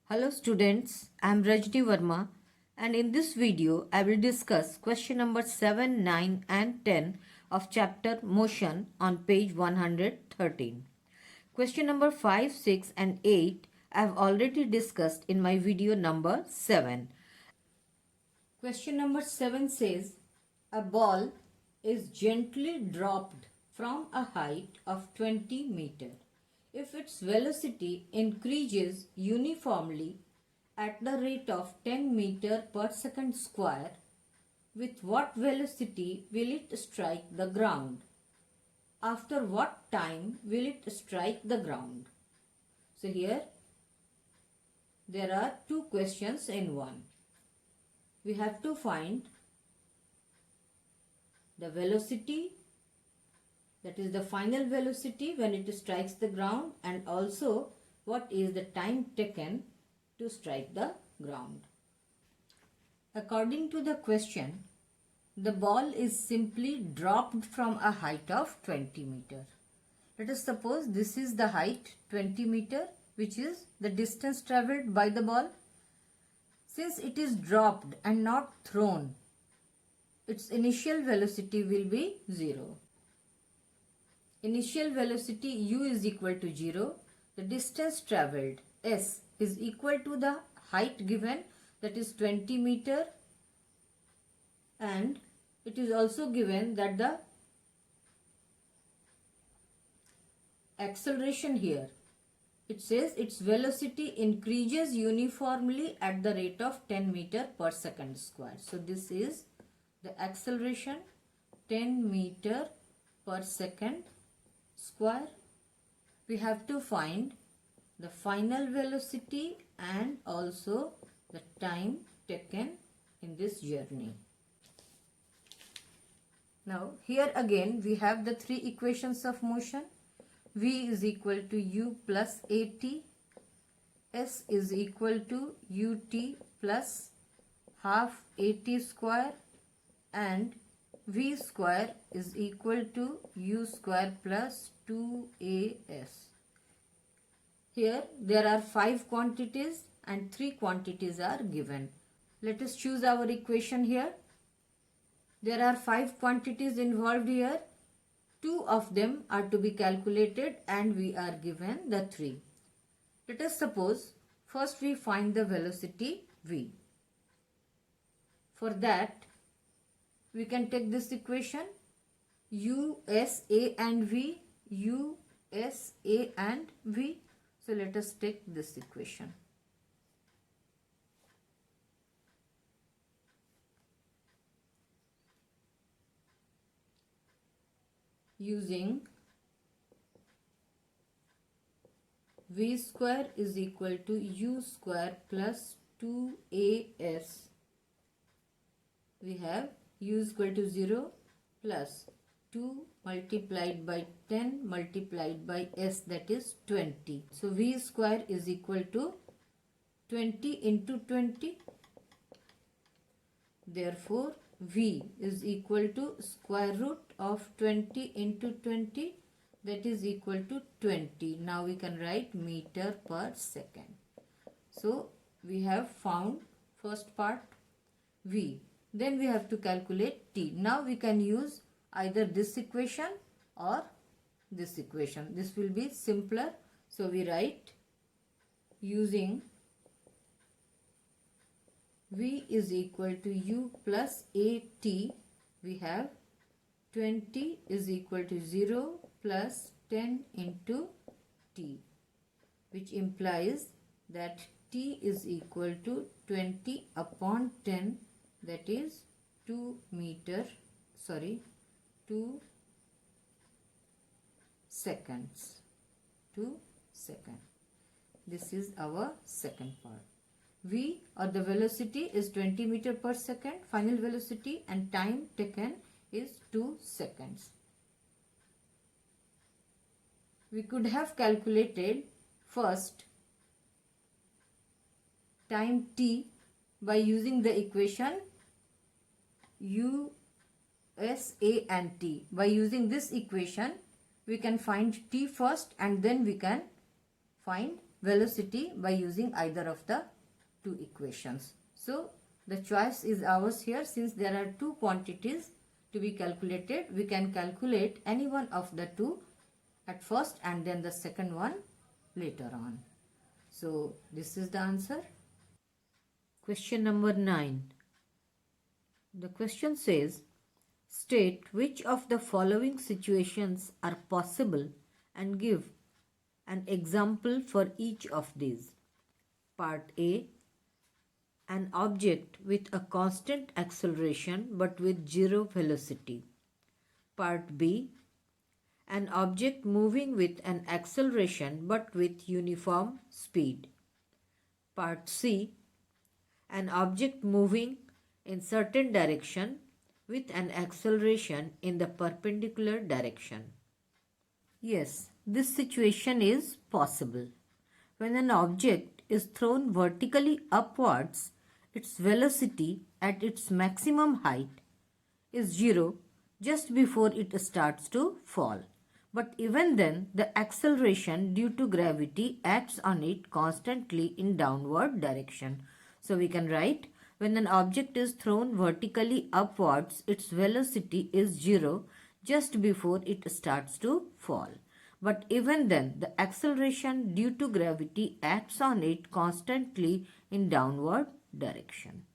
Hello students, I am Rajni Verma and in this video I will discuss question number 7, 9 and 10 of chapter Motion on page 113. Question number 5, 6 and 8 I have already discussed in my video number 7. Question number 7 says a ball is gently dropped from a height of 20 meter. If its velocity increases uniformly at the rate of 10 meter per second square, with what velocity will it strike the ground? After what time will it strike the ground? So here there are two questions in one. We have to find the velocity, that is the final velocity when it strikes the ground, and also what is the time taken to strike the ground. According to the question, the ball is simply dropped from a height of 20 meter. Let us suppose this is the height 20 meter, which is the distance travelled by the ball. Since it is dropped and not thrown, its initial velocity will be 0. Initial velocity u is equal to 0. The distance travelled s is equal to the height given, that is 20 meter, and it is also given that the acceleration here, it says its velocity increases uniformly at the rate of 10 meter per second square. So this is the acceleration 10 meter per second square. We have to find the final velocity and also the time taken in this journey. Now here again we have the three equations of motion. V is equal to u plus at, s is equal to ut plus half at square, and v square is equal to u square plus 2as. Here there are 5 quantities and 3 quantities are given. Let us choose our equation here. There are 5 quantities involved here. 2 of them are to be calculated and we are given the 3. Let us suppose first we find the velocity v. For that we can take this equation u, s, a and v, u, s, a and v. So let us take this equation. Using v square is equal to u square plus 2as. We have u is equal to 0 plus 2 multiplied by 10 multiplied by s, that is 20. So v square is equal to 20 into 20. Therefore v is equal to square root of 20 into 20, that is equal to 20. Now we can write meter per second. So we have found first part v. Then we have to calculate t. Now we can use either this equation or this equation. This will be simpler. So we write using v is equal to u plus at. We have 20 is equal to 0 plus 10 into t, which implies that t is equal to 20 upon 10, that is 2 seconds. 2 seconds. This is our second part. V or the velocity is 20 meter per second, final velocity, and time taken is 2 seconds. We could have calculated first time t by using the equation u, s, a and t. By using this equation we can find t first and then we can find velocity by using either of the two equations. So the choice is ours here. Since there are two quantities to be calculated, we can calculate any one of the two at first and then the second one later on. So this is the answer. Question number 9. The question says, state which of the following situations are possible and give an example for each of these. Part A, an object with a constant acceleration but with zero velocity. Part B, an object moving with an acceleration but with uniform speed. Part C, an object moving in certain direction with an acceleration in the perpendicular direction. Yes, this situation is possible. When an object is thrown vertically upwards, its velocity at its maximum height is 0 just before it starts to fall. But even then, the acceleration due to gravity acts on it constantly in downward direction. So we can write, when an object is thrown vertically upwards, its velocity is 0 just before it starts to fall. But even then, the acceleration due to gravity acts on it constantly in downward direction.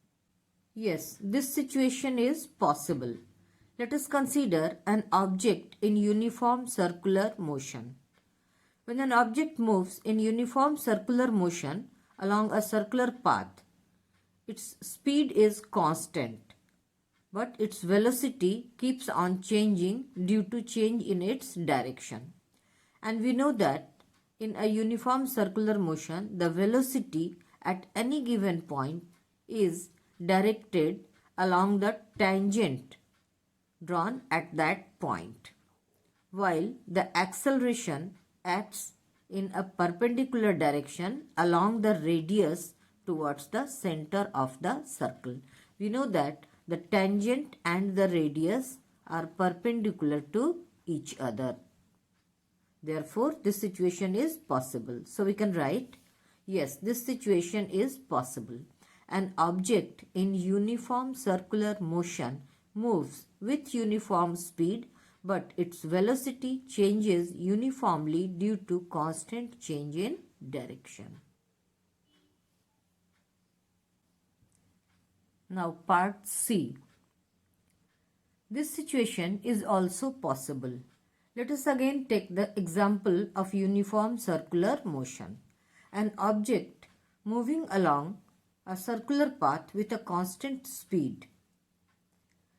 Yes, this situation is possible. Let us consider an object in uniform circular motion. When an object moves in uniform circular motion along a circular path, its speed is constant, but its velocity keeps on changing due to change in its direction. And we know that in a uniform circular motion, the velocity at any given point is directed along the tangent drawn at that point, while the acceleration acts in a perpendicular direction along the radius towards the center of the circle. We know that the tangent and the radius are perpendicular to each other. Therefore, this situation is possible. So we can write, yes, this situation is possible. An object in uniform circular motion moves with uniform speed, but its velocity changes uniformly due to constant change in direction. Now part C. This situation is also possible. Let us again take the example of uniform circular motion. An object moving along a circular path with a constant speed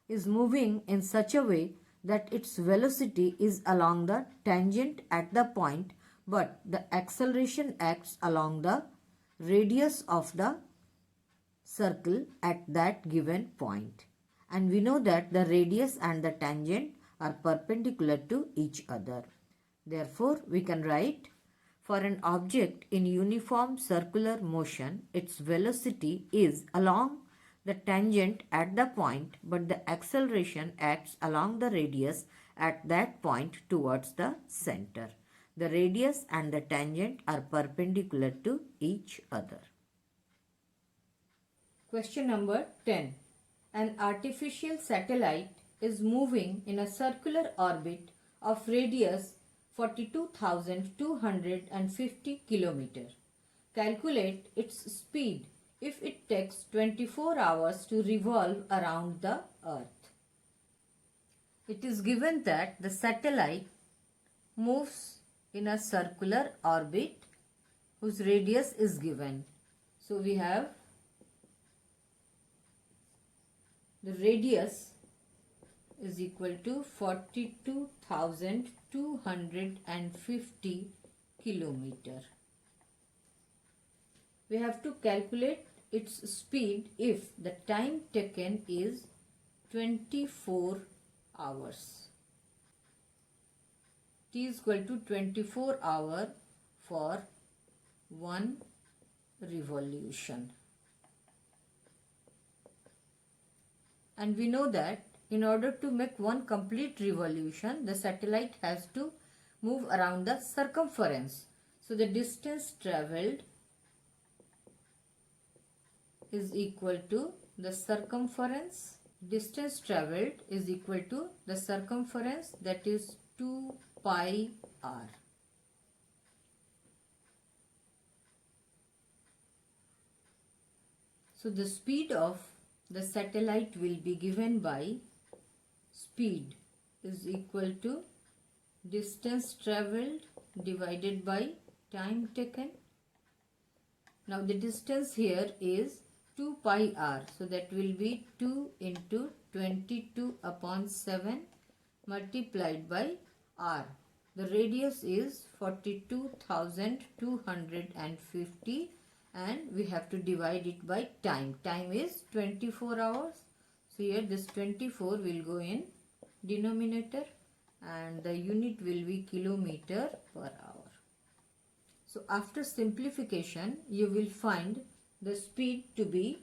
is moving in such a way that its velocity is along the tangent at the point, but the acceleration acts along the radius of the circle at that given point. And we know that the radius and the tangent are perpendicular to each other. Therefore, we can write, for an object in uniform circular motion, its velocity is along the tangent at the point, but the acceleration acts along the radius at that point towards the center. The radius and the tangent are perpendicular to each other. Question number 10. An artificial satellite is moving in a circular orbit of radius 42,250 km. Calculate its speed if it takes 24 hours to revolve around the Earth. It is given that the satellite moves in a circular orbit whose radius is given. So we have the radius is equal to 42,250 kilometer. We have to calculate its speed if the time taken is 24 hours. T is equal to 24 hours for one revolution. And we know that in order to make one complete revolution, the satellite has to move around the circumference. So the distance traveled is equal to the circumference. Distance traveled is equal to the circumference, that is 2 pi r. So the speed of the satellite will be given by speed is equal to distance traveled divided by time taken. Now the distance here is 2 pi r. So that will be 2 into 22 upon 7 multiplied by r. The radius is 42,250 and we have to divide it by time. Time is 24 hours. So here this 24 will go in denominator and the unit will be kilometer per hour. So after simplification, you will find the speed to be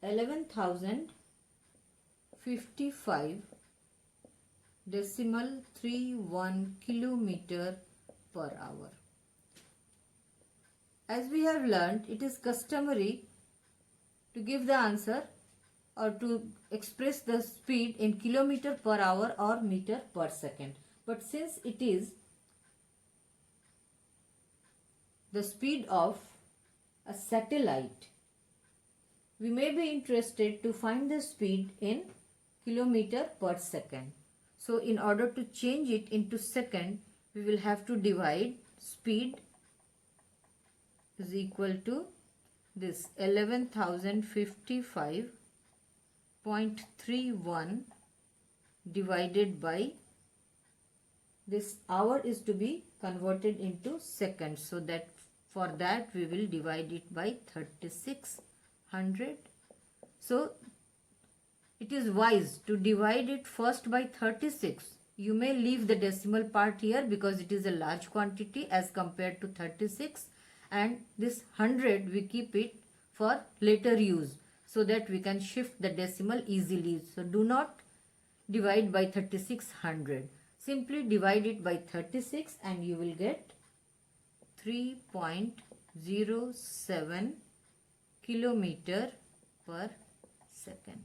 11,055.31 kilometer per hour. As we have learned, it is customary to give the answer or to express the speed in kilometer per hour or meter per second. But since it is the speed of a satellite, we may be interested to find the speed in kilometer per second. So in order to change it into second, we will have to divide speed is equal to this 11,055.31 divided by this hour is to be converted into seconds. So that for that we will divide it by 3600. So it is wise to divide it first by 36. You may leave the decimal part here because it is a large quantity as compared to 36, and this 100 we keep it for later use so that we can shift the decimal easily. So do not divide by 3600. Simply divide it by 36 and you will get 3.07 kilometer per second.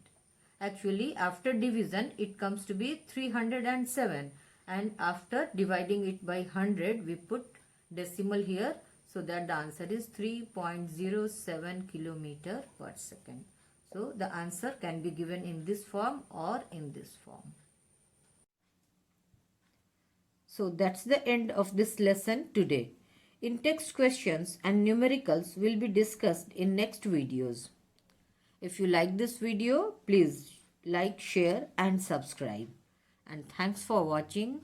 Actually, after division it comes to be 307, and after dividing it by 100 we put decimal here, so that the answer is 3.07 kilometer per second. So the answer can be given in this form or in this form. So that's the end of this lesson today. In-text questions and numericals will be discussed in next videos. If you like this video, please like, share and subscribe. And thanks for watching.